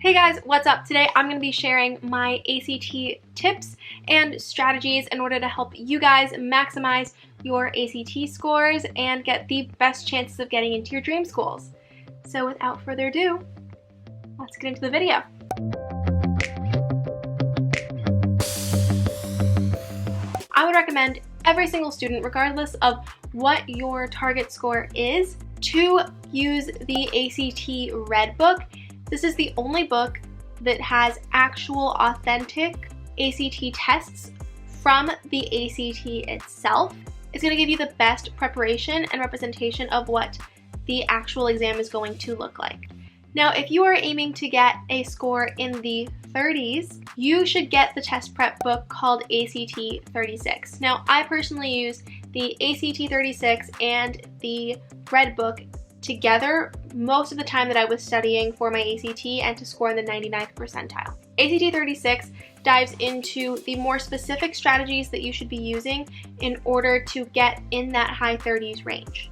Hey guys, what's up? Today I'm going to be sharing my ACT tips and strategies in order to help you guys maximize your ACT scores and get the best chances of getting into your dream schools. So without further ado, let's get into the video. I would recommend every single student, regardless of what your target score is, to use the ACT Red Book. This is the only book that has actual authentic ACT tests from the ACT itself. It's going to give you the best preparation and representation of what the actual exam is going to look like. Now, if you are aiming to get a score in the 30s, you should get the test prep book called ACT 36. Now, I personally use the ACT 36 and the Red Book together most of the time that I was studying for my ACT and to score in the 99th percentile. ACT 36 dives into the more specific strategies that you should be using in order to get in that high 30s range.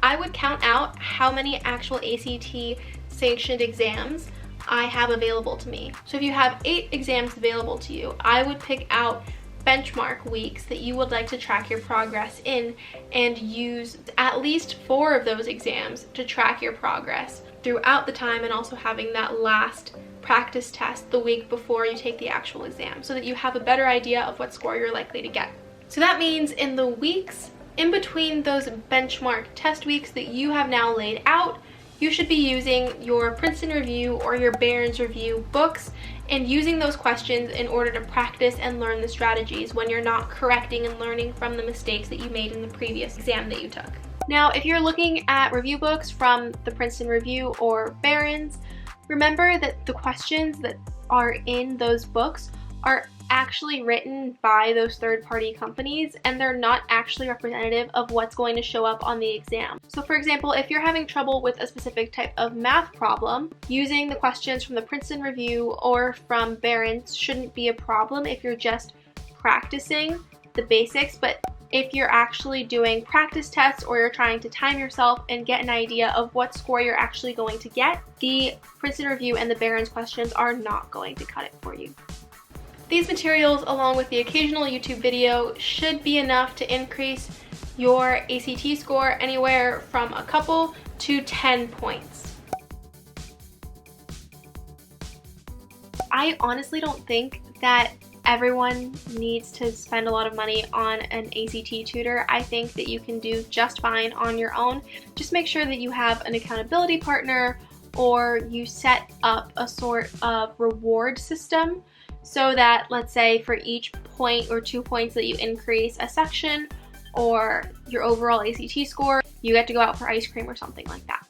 I would count out how many actual ACT sanctioned exams I have available to me. So if you have 8 exams available to you, I would pick out benchmark weeks that you would like to track your progress in and use at least 4 of those exams to track your progress throughout the time, and also having that last practice test the week before you take the actual exam so that you have a better idea of what score you're likely to get. So that means in the weeks in between those benchmark test weeks that you have now laid out, you should be using your Princeton Review or your Barron's Review books and using those questions in order to practice and learn the strategies when you're not correcting and learning from the mistakes that you made in the previous exam that you took. Now, if you're looking at review books from the Princeton Review or Barron's, remember that the questions that are in those books are actually written by those third-party companies, and they're not actually representative of what's going to show up on the exam. So for example, if you're having trouble with a specific type of math problem, using the questions from the Princeton Review or from Barron's shouldn't be a problem if you're just practicing the basics. But if you're actually doing practice tests or you're trying to time yourself and get an idea of what score you're actually going to get, the Princeton Review and the Barron's questions are not going to cut it for you. These materials, along with the occasional YouTube video, should be enough to increase your ACT score anywhere from a couple to 10 points. I honestly don't think that everyone needs to spend a lot of money on an ACT tutor. I think that you can do just fine on your own. Just make sure that you have an accountability partner, or you set up a sort of reward system so that, let's say, for each point or 2 points that you increase a section or your overall ACT score, you get to go out for ice cream or something like that.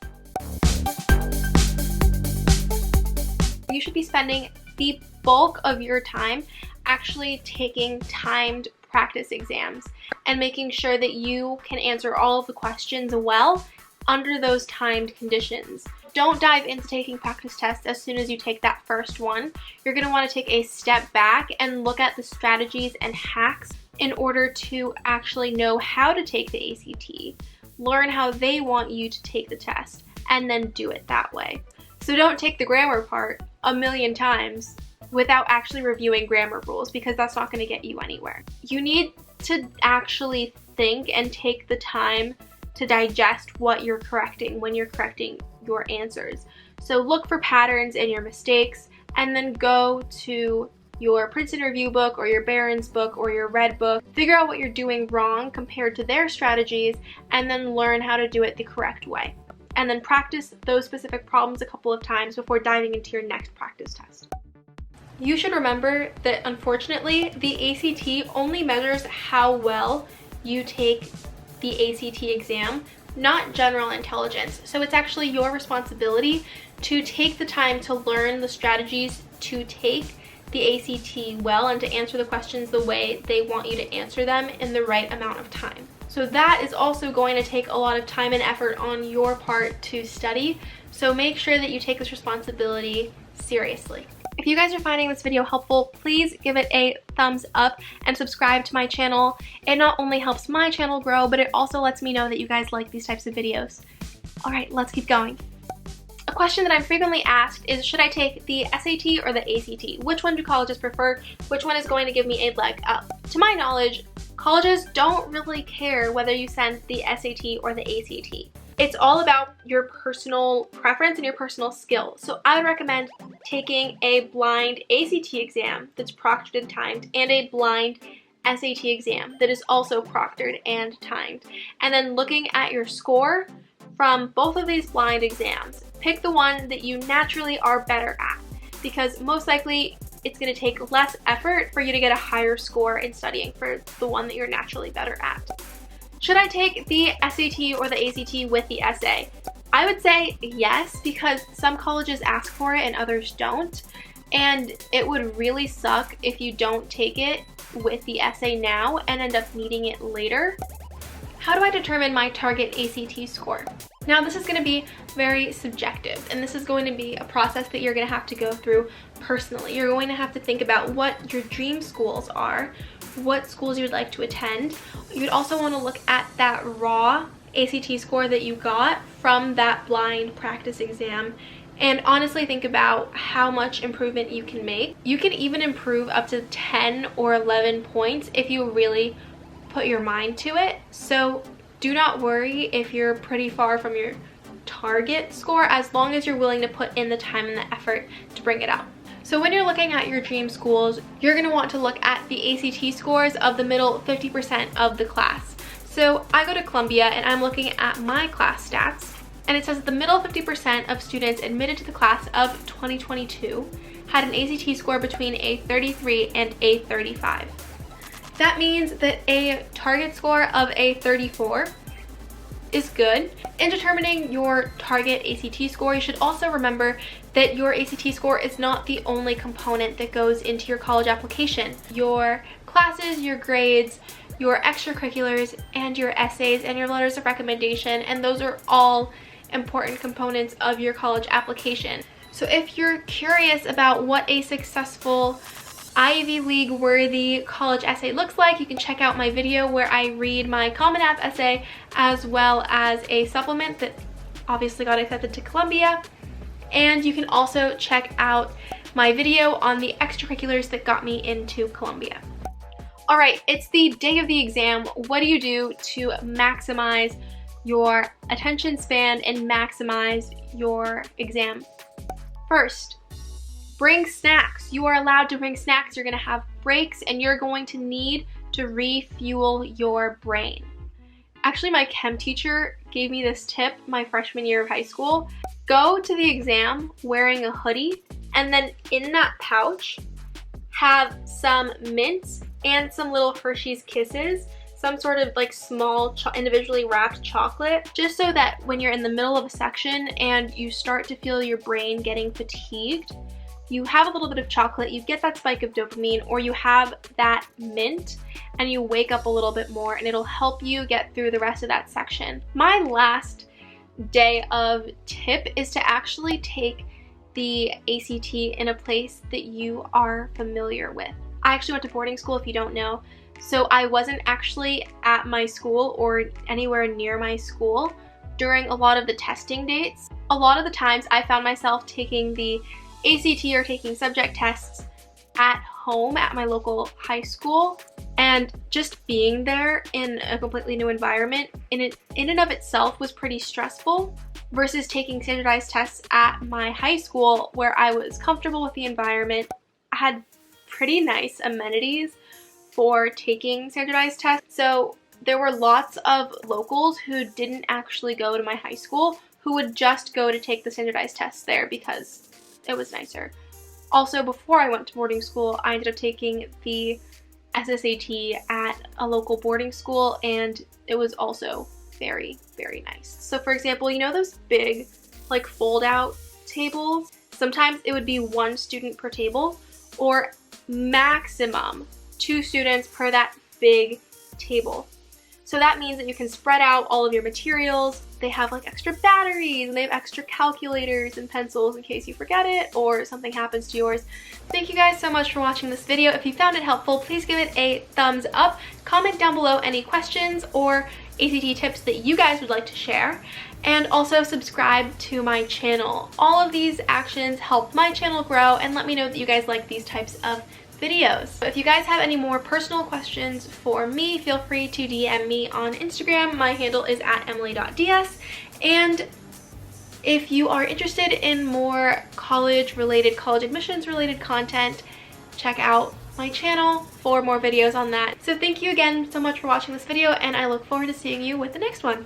You should be spending the bulk of your time actually taking timed practice exams and making sure that you can answer all of the questions well under those timed conditions. Don't dive into taking practice tests as soon as you take that first one. You're going to want to take a step back and look at the strategies and hacks in order to actually know how to take the ACT, learn how they want you to take the test, and then do it that way. So don't take the grammar part a million times without actually reviewing grammar rules, because that's not going to get you anywhere. You need to actually think and take the time to digest what you're correcting when you're correcting your answers. So look for patterns in your mistakes, and then go to your Princeton Review book or your Barron's book or your Red Book. Figure out what you're doing wrong compared to their strategies, and then learn how to do it the correct way. And then practice those specific problems a couple of times before diving into your next practice test. You should remember that unfortunately, the ACT only measures how well you take the ACT exam, not general intelligence. So it's actually your responsibility to take the time to learn the strategies to take the ACT well and to answer the questions the way they want you to answer them in the right amount of time. So that is also going to take a lot of time and effort on your part to study. So make sure that you take this responsibility seriously. If you guys are finding this video helpful, please give it a thumbs up and subscribe to my channel. It not only helps my channel grow, but it also lets me know that you guys like these types of videos. All right, let's keep going. A question that I'm frequently asked is, should I take the SAT or the ACT? Which one do colleges prefer? Which one is going to give me a leg up? To my knowledge, colleges don't really care whether you send the SAT or the ACT. It's all about your personal preference and your personal skill. So I would recommend taking a blind ACT exam that's proctored and timed, and a blind SAT exam that is also proctored and timed. And then looking at your score from both of these blind exams. Pick the one that you naturally are better at, because most likely it's going to take less effort for you to get a higher score in studying for the one that you're naturally better at. Should I take the SAT or the ACT with the essay? I would say yes, because some colleges ask for it and others don't, and it would really suck if you don't take it with the essay now and end up needing it later. How do I determine my target ACT score? Now, this is going to be very subjective, and this is going to be a process that you're going to have to go through personally. You're going to have to think about what your dream schools are, what schools you would like to attend. You'd also want to look at that raw ACT score that you got from that blind practice exam, and honestly think about how much improvement you can make. You can even improve up to 10 or 11 points if you really put your mind to it. So do not worry if you're pretty far from your target score, as long as you're willing to put in the time and the effort to bring it up. So when you're looking at your dream schools, you're going to want to look at the ACT scores of the middle 50% of the class. So I go to Columbia and I'm looking at my class stats, and it says that the middle 50% of students admitted to the class of 2022 had an ACT score between a 33 and a 35. That means that a target score of a 34 is good. In determining your target ACT score, you should also remember that your ACT score is not the only component that goes into your college application. Your classes, your grades, your extracurriculars, and your essays, and your letters of recommendation, and those are all important components of your college application. So if you're curious about what a successful Ivy League worthy college essay looks like, you can check out my video where I read my Common App essay, as well as a supplement that obviously got accepted to Columbia. And you can also check out my video on the extracurriculars that got me into Columbia. All right, it's the day of the exam. What do you do to maximize your attention span and maximize your exam? First, bring snacks. You are allowed to bring snacks. You're going to have breaks, and you're going to need to refuel your brain. Actually, my chem teacher gave me this tip my freshman year of high school. Go to the exam wearing a hoodie, and then in that pouch have some mints and some little Hershey's Kisses, some sort of like small individually wrapped chocolate, just so that when you're in the middle of a section and you start to feel your brain getting fatigued, you have a little bit of chocolate, you get that spike of dopamine, or you have that mint and you wake up a little bit more, and it'll help you get through the rest of that section. My last day of tip is to actually take the ACT in a place that you are familiar with. I actually went to boarding school, if you don't know, so I wasn't actually at my school or anywhere near my school during a lot of the testing dates. A lot of the times I found myself taking the ACT or taking subject tests at home at my local high school, and just being there in a completely new environment in and of itself was pretty stressful, versus taking standardized tests at my high school where I was comfortable with the environment. I had pretty nice amenities for taking standardized tests, so there were lots of locals who didn't actually go to my high school who would just go to take the standardized tests there because it was nicer. Also, before I went to boarding school, I ended up taking the SSAT at a local boarding school, and it was also very, very nice. So for example, you know those big like fold out tables? Sometimes it would be one student per table, or maximum 2 students per that big table. So that means that you can spread out all of your materials. They have like extra batteries, and they have extra calculators and pencils in case you forget it or something happens to yours. Thank you guys so much for watching this video. If you found it helpful, please give it a thumbs up. Comment down below any questions or ACT tips that you guys would like to share, and also subscribe to my channel. All of these actions help my channel grow and let me know that you guys like these types of videos. If you guys have any more personal questions for me, feel free to DM me on Instagram. My handle is @emily.ds. And if you are interested in more college admissions related content, check out my channel for more videos on that. So thank you again so much for watching this video, and I look forward to seeing you with the next one.